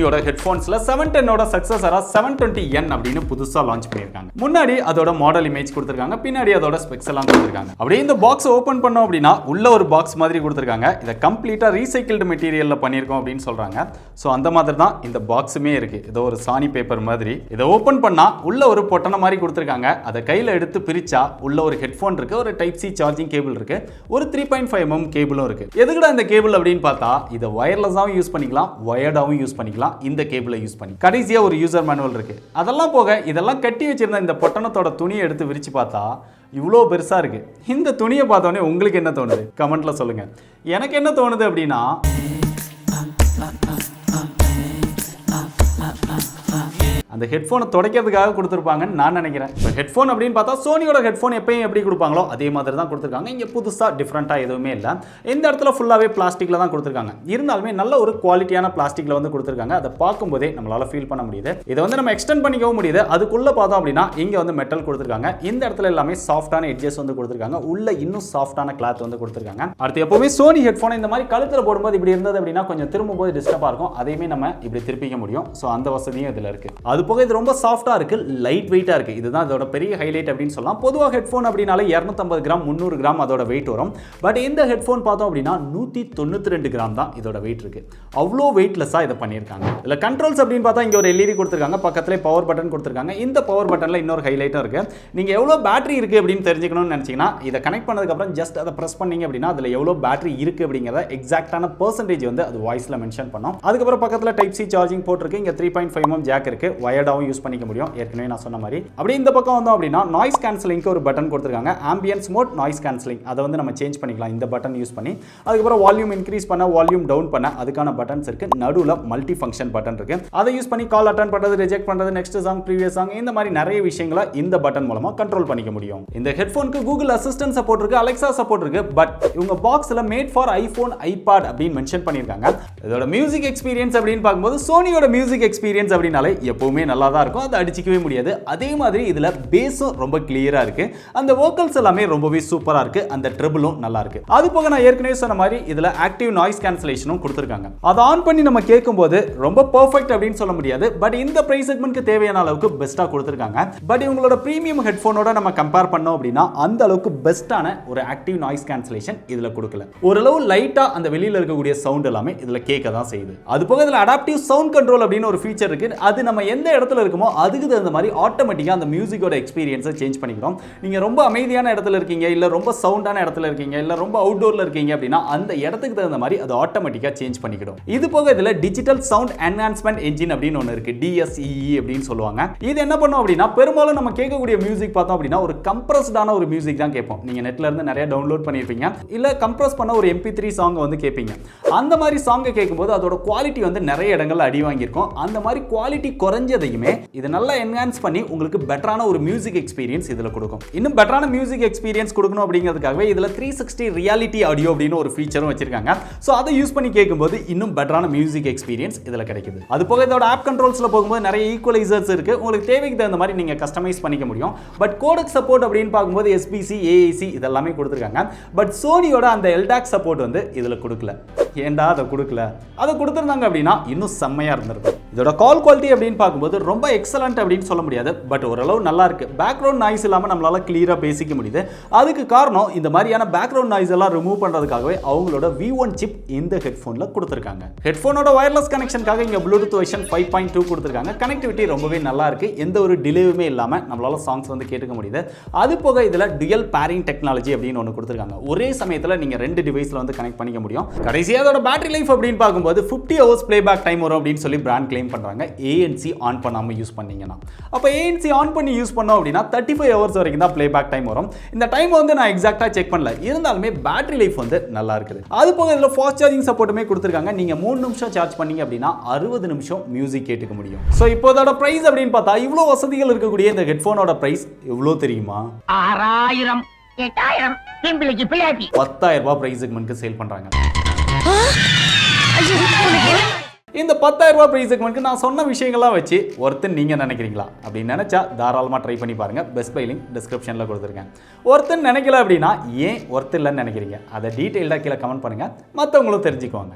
சோனியோட ஹெட்ஃபோன்ஸ்ல 710ஓட சக்சஸரா 720N அப்படின்னு புதுசா launch பண்ணிருக்காங்க. முன்னாடி அதோட மாடல் இமேஜ் கொடுத்திருக்காங்க, பின்னாடி அதோட ஸ்பெக்ஸ் எல்லாம் கொடுத்திருக்காங்க. அப்படியே இந்த பாக்ஸ் ஓபன் பண்ணோம் அப்படின்னா உள்ள ஒரு பாக்ஸ் மாதிரி கொடுத்திருக்காங்க. இத கம்ப்ளீட்டா ரீசைக்கிள்டு மெட்டீரியல்ல பண்ணிருக்கோம் அப்படின்னு சொல்றாங்க. சோ அந்த மாதிரி தான் இந்த பாக்ஸுமே இருக்கு. இது ஒரு சாணி பேப்பர் மாதிரி. இத ஓபன் பண்ணா உள்ள ஒரு பொட்டன மாதிரி கொடுத்திருக்காங்க. அத கையில எடுத்து பிரிச்சா உள்ள ஒரு ஹெட்ஃபோன் இருக்கு, ஒரு டைப் சி சார்ஜிங் கேபிள் இருக்கு, ஒரு 3.5mm கேபிளும் இருக்கு. எதுக்குடா இந்த கேபிள் அப்படின்னு பார்த்தா இத வயர்லெஸ்ஸாவும் யூஸ் பண்ணிக்கலாம், வயர்டாவும் யூஸ் பண்ணிக்கலாம். இந்த கேபிளை யூஸ் பண்ணி கடைசியா ஒரு யூசர் மேனுவல் இருக்கு. அதெல்லாம் போக இதெல்லாம் கட்டி வச்சிருந்த இந்த பொட்டனத்தோட துணியை எடுத்து விரிச்சு பார்த்தா இவ்வளோ பெருசா இருக்கு. இந்த துணியை பார்த்தோன்னே உங்களுக்கு என்ன தோணுது கமெண்ட்ல சொல்லுங்க. எனக்கு என்ன தோணுது அப்படின்னா அந்த ஹெட்ஃபோனை துடைக்கிறதுக்காக கொடுத்துருப்பாங்கன்னு நான் நினைக்கிறேன். இப்போ ஹெட்ஃபோன் அப்படின்னு பார்த்தா சோனியோட ஹெட்ஃபோன் எப்பயும் எப்படி கொடுப்பாங்களோ அதே மாதிரி தான் கொடுத்துருக்காங்க. இங்கே புதுசாக டிஃப்ரெண்ட்டாக எதுவுமே இல்லை. இந்த இடத்துல ஃபுல்லாகவே பிளாஸ்டிக்கில் தான் கொடுத்துருக்காங்க. இருந்தாலுமே நல்ல ஒரு குவாலிட்டியான பிளாஸ்டிக்கில் வந்து கொடுத்துருக்காங்க. அதை பார்க்கும்போதே நம்மளால் ஃபீல் பண்ண முடியுது. இதை வந்து நம்ம எக்ஸ்டெண்ட் பண்ணிக்கவும் முடியுது. அதுக்குள்ளே பார்த்தோம் அப்படின்னா இங்கே வந்து மெட்டல் கொடுத்துருக்காங்க. இந்த இடத்துல எல்லாமே சாஃப்டான எட்ஜஸ் வந்து கொடுத்துருக்காங்க. உள்ள இன்னும் சாஃப்டான கிளாத் வந்து கொடுத்துருக்காங்க. அடுத்து எப்பவுமே சோனி ஹெட்ஃபோன் இந்த மாதிரி கழுத்தில் போடும்போது இப்படி இருந்தது அப்படின்னா கொஞ்சம் திரும்பும்போது டிஸ்டர்பாக இருக்கும். அதையுமே நம்ம இப்படி திருப்பிக்க முடியும். ஸோ அந்த வசதியும் இதில் இருக்கு. அது போக இது ரொம்ப சாஃப்ட்டா இருக்கு, லைட் வெயிட்டா இருக்கு. இதுதான் இதோட பெரிய ஹைலைட் அப்படின்னு சொல்லலாம். பொதுவாக ஹெட்ஃபோன் அப்படினாலே 250 கிராம் 300 கிராம் அதோட வெயிட் வரும். பட் இந்த ஹெட்ஃபோன் பார்த்தோம் அப்படின்னா 192 கிராம் தான் இதோட வெயிட் இருக்கு. அவ்வளோ வெயிட்லெஸ்ஸா இதை பண்ணியிருக்காங்க. இதில் கண்ட்ரோல்ஸ் அப்படின்னு பார்த்தா இங்கே ஒரு எல்இடி கொடுத்துருக்காங்க, பக்கத்திலே பவர் பட்டன் கொடுத்துருக்காங்க. இந்த பவர் பட்டனில் இன்னொரு ஹைலைட்டும் இருக்கு. நீங்கள் எவ்வளோ பேட்டரி இருக்கு அப்படின்னு தெரிஞ்சுக்கணும்னு நினச்சிங்கன்னா இதை கனெக்ட் பண்ணதுக்கப்புறம் ஜஸ்ட் அதை ப்ரெஸ் பண்ணீங்க அப்படின்னா அதில் எவ்வளோ பேட்டரி இருக்கு அப்படிங்கிறத எக்ஸாக்டான பெர்சன்டேஜ் வந்து அது வாய்ஸில் மென்ஷன் பண்ணோம். அதுக்கப்புறம் பக்கத்தில் டைப் சி சார்ஜிங் போட்டிருக்கு. இங்கே 3.5mm ஜாக் இருக்கு, வயர்டாவும் யூஸ் பண்ணிக்க முடியும். ஏற்கனவே நான் சொன்ன மாதிரி அப்படியே இந்த பக்கம் வந்தோம் அப்படின்னா நாய்ஸ் கேன்சலிங்க்கு ஒரு பட்டன் கொடுத்துருக்காங்க. ஆம்பியன்ஸ் மோட், நாய்ஸ் கேன்சலிங் அதை வந்து நம்ம சேஞ்ச் பண்ணிக்கலாம் இந்த பட்டன் யூஸ் பண்ணி. அதுக்கப்புறம் வால்யூம் இன்க்ரீஸ் பண்ண, வால்யூம் டவுன் பண்ண அதுக்கான பட்டன்ஸ் இருக்கு. நடுவில் மல்டி ஃபங்க்ஷன் பட்டன் இருக்கு. அதை யூஸ் பண்ணி கால் அட்டன் பண்றது, ரிஜெக்ட் பண்றது, நெக்ஸ்ட் சாங், ப்ரீவியஸ் சாங், இந்த மாதிரி நிறைய விஷயங்களை இந்த பட்டன் மூலமா கண்ட்ரோல் பண்ணிக்க முடியும். இந்த ஹெட்ஃபோனுக்கு கூகுள் அசிஸ்டன்ட் சப்போர்ட் இருக்கு, அலெக்சா சப்போர்ட் இருக்கு. பட் இவங்க பாக்ஸ்ல மேட் ஃபார் ஐபோன், ஐபாட் அப்படின்னு மென்ஷன் பண்ணிருக்காங்க. இதோட மியூசிக் எக்ஸ்பீரியன்ஸ் அப்படின்னு பார்க்கும்போது சோனியோட மியூசிக் எக்ஸ்பீரியன்ஸ் அப்படினாலே எப்பவுமே நல்லா தான் இருக்கும். அதை அடிச்சிக்கவே முடியாது. அதே மாதிரி இதுல பேஸும் ரொம்ப கிளியரா இருக்கு. அந்த வோக்கல்ஸ் எல்லாமே ரொம்பவே சூப்பரா இருக்கு. அந்த ட்ரிபிளும் நல்லா இருக்கு. அது போக நான் ஏற்கனவே சொன்ன மாதிரி இதுல ஆக்டிவ் நாய்ஸ் கேன்சலேஷனும் கொடுத்திருக்காங்க. அதை ஆன் பண்ணி நம்ம கேட்கும்போது ரொம்ப பெர்ஃபெக்ட் அப்படின்னு சொல்ல முடியாது. பட் இந்த பிரைஸ் செக்மெண்ட்க்கு தேவையான அளவுக்கு பெஸ்டா கொடுத்திருக்காங்க. பட் இவங்களோட பிரீமியம் ஹெட்ஃபோனோட நம்ம கம்பேர் பண்ணோம் அப்படின்னா அந்த அளவுக்கு பெஸ்டான ஒரு ஆக்டிவ் நாய்ஸ் கேன்சலேஷன் இதுல கொடுக்கல. ஓரளவு லைட்டா அந்த வெளியில இருக்கக்கூடிய சவுண்ட் எல்லாமே இதுல கேட்க தான் செய்யுது. அது போக இதுல அடாப்டிவ் சவுண்ட் கண்ட்ரோல் அப்படின்னு ஒரு ஃபீச்சர் இருக்கு. அது நம்ம எந்த இடத்துல இருக்குமோ அதுக்கு தகுந்த மாதிரி ஆட்டோமேட்டிக்கா அந்த மியூசிக்கோட எக்ஸ்பீரியன்ஸை சேஞ்ச் பண்ணிக்கிறோம். நீங்க ரொம்ப அமைதியான இடத்துல இருக்கீங்க, இல்ல ரொம்ப சவுண்டான இடத்துல இருக்கீங்க, இல்ல ரொம்ப அவுட்டோர்ல இருக்கீங்க அப்படின்னா அந்த இடத்துக்கு தகுந்த மாதிரி அது ஆட்டோமேட்டிக்கா சேஞ்ச் பண்ணிக்கிறோம். இது போக இதுல டிஜிட்டல் சவுண்ட் என்ஹான்ஸ்மெண்ட் என்ஜின் அப்படின்னு ஒன்னு இருக்கு, DSEE அப்படின்னு சொல்லுவாங்க. இது என்ன பண்ணும் அப்படின்னா பெரும்பாலும் நம்ம கேட்கக்கூடிய மியூசிக் பார்த்தோம் அப்படின்னா ஒரு கம்ப்ரஸ்டான ஒரு மியூசிக் தான் கேட்போம். நீங்க நெட்ல இருந்து நிறைய டவுன்லோட் பண்ணிருப்பீங்க, இல்ல கம்ப்ரஸ் பண்ண ஒரு MP3 சாங் வந்து கேட்பீங்க. அந்த மாதிரி சாங்கை கேட்கும்போது அதோட குவாலிட்டி வந்து நிறைய இடங்கள்ல அடி வாங்கியிருக்கும். அந்த மாதிரி குவாலிட்டி குறைஞ்சதையுமே இது நல்லா என்ஹான்ஸ் பண்ணி உங்களுக்கு பெட்டரான ஒரு மியூசிக் எக்ஸ்பீரியன்ஸ் இதுல கொடுக்கும். இன்னும் பெட்டரான மியூசிக் எக்ஸ்பீரியன்ஸ் கொடுக்கணும் அப்படிங்கிறதுக்காகவே இதுல 360 ரியாலிட்டி ஆடியோ அப்படின்னு ஒரு ஃபீச்சரும் வச்சிருக்காங்க. சோ அதை யூஸ் பண்ணி கேட்கும்போது இன்னும் பெட்டரான மியூசிக் எக்ஸ்பீரியன்ஸ் இதுல கிடைக்குது. அது போக இதோட ஆப் கண்ட்ரோல்ஸ்ல போகும்போது நிறைய ஈக்குவலைசர்ஸ் இருக்கு. உங்களுக்கு தேவைக்கு தகுந்த மாதிரி நீங்க கஸ்டமைஸ் பண்ணிக்க முடியும். பட் கோடெக் சப்போர்ட் அப்படின்னு பார்க்கும்போது SBC, AAC இதெல்லாமே கொடுத்திருக்காங்க. பட் சோனியோட அந்த LDAC சப்போர்ட் வந்து இதுல கொடுக்கல. ஏன்டா அதை கொடுக்கல? அதை கொடுத்திருந்தாங்க அப்படின்னா இன்னும் செம்மையா இருந்திருக்கும். இதோட கால் குவாலிட்டி அப்படின்னு பார்க்கும்போது ரொம்ப எக்ஸலண்ட் அப்படின்னு சொல்ல முடியாது. பட் ஓரளவு நல்லா இருக்கு. பேக்ரவுண்ட் நாய்ஸ் இல்லாம நம்மளால கிளியரா பேசிக்க முடியுது. அதுக்கு காரணம் இந்த மாதிரியான பேக்ரவுண்ட் நாய்ஸ் எல்லாம் ரிமூவ் பண்றதுக்காகவே அவங்களோட V1 சிப் இந்த ஹெட்ஃபோன்ல கொடுத்திருக்காங்க. ஹெட்ஃபோனோட வயர்லெஸ் கனெக்ஷனுக்காக இங்க ப்ளூடூத் வெர்ஷன் 5.2 கொடுத்திருக்காங்க. கனெக்டிவிட்டி ரொம்பவே நல்லா இருக்கு. எந்த ஒரு டிலேவுமே இல்லாம நம்மளால சாங்ஸ் வந்து கேட்டுக்க முடியுது. அது போக இதுல டுயல் பேரிங் டெக்னாலஜி அப்படின்னு ஒன்னு கொடுத்திருக்காங்க. ஒரே சமயத்துல நீங்க 2 டிவைஸ்ல வந்து கனெக்ட் பண்ணிக்க முடியும். கடைசியா அதோட பேட்டரி லைஃப் அப்படின்னு பார்க்கும்போது 50 ஹவர்ஸ் பிளேபேக் டைம் வரும் அப்படின்னு சொல்லி பிராண்ட் கிளைம் பண்றாங்க. ANC ஆன் பண்ணாம யூஸ் பண்ணீங்கன்னா. அப்ப ANC ஆன் பண்ணி யூஸ் பண்ணோம் அப்படின்னா 35 ஹவர்ஸ் வரைக்கும் தான் பிளேபேக் டைம் வரும். இந்த டைம் வந்து நான் எக்ஸாக்ட்டா செக் பண்ணல. இருந்தாலுமே பேட்டரி லைஃப் வந்து நல்லா இருக்குது. அது போக இதுல ஃபாஸ்ட் சார்ஜிங் சப்போர்ட்டுமே கொடுத்திருக்காங்க. நீங்க 3 நிமிஷம் சார்ஜ் பண்ணீங்க அப்படின்னா 60 நிமிஷம் மியூசிக் கேட்டுக்க முடியும். சோ இப்போ இதோட பிரைஸ் அப்படின்னு பார்த்தா இவ்வளவு வசதிகள் இருக்கக்கூடிய இந்த ஹெட்ஃபோனோட பிரைஸ் எவ்வளவு தெரியுமா? 6000 8000 பிம்பிளிக்கு பிளாட்டி 10000 ரூபாய் பிரைஸ் செக்மென்ட்க்கு சேல் பண்றாங்க. இந்த 10000 ரூபாய் பிரைஸ் செக்மென்ட்க்கு நான் சொன்ன விஷயங்கள்லாம் வச்சு ஒருத்தன் நீங்க நினைக்கிறீங்களா அப்படின்னு நினைச்சா தாராளமா ட்ரை பண்ணி பாருங்க. பெஸ்ட் பை லிங்க் டிஸ்கிரிப்ஷன்ல கொடுத்துருக்கேன். ஒருத்தன் நினைக்கல அப்படின்னா ஏன் ஒருத்தர் இல்லைன்னு நினைக்கிறீங்க? அதை டீடைல்டா கீழே கமெண்ட் பண்ணுங்க, மற்றவங்களும் தெரிஞ்சுக்குவாங்க.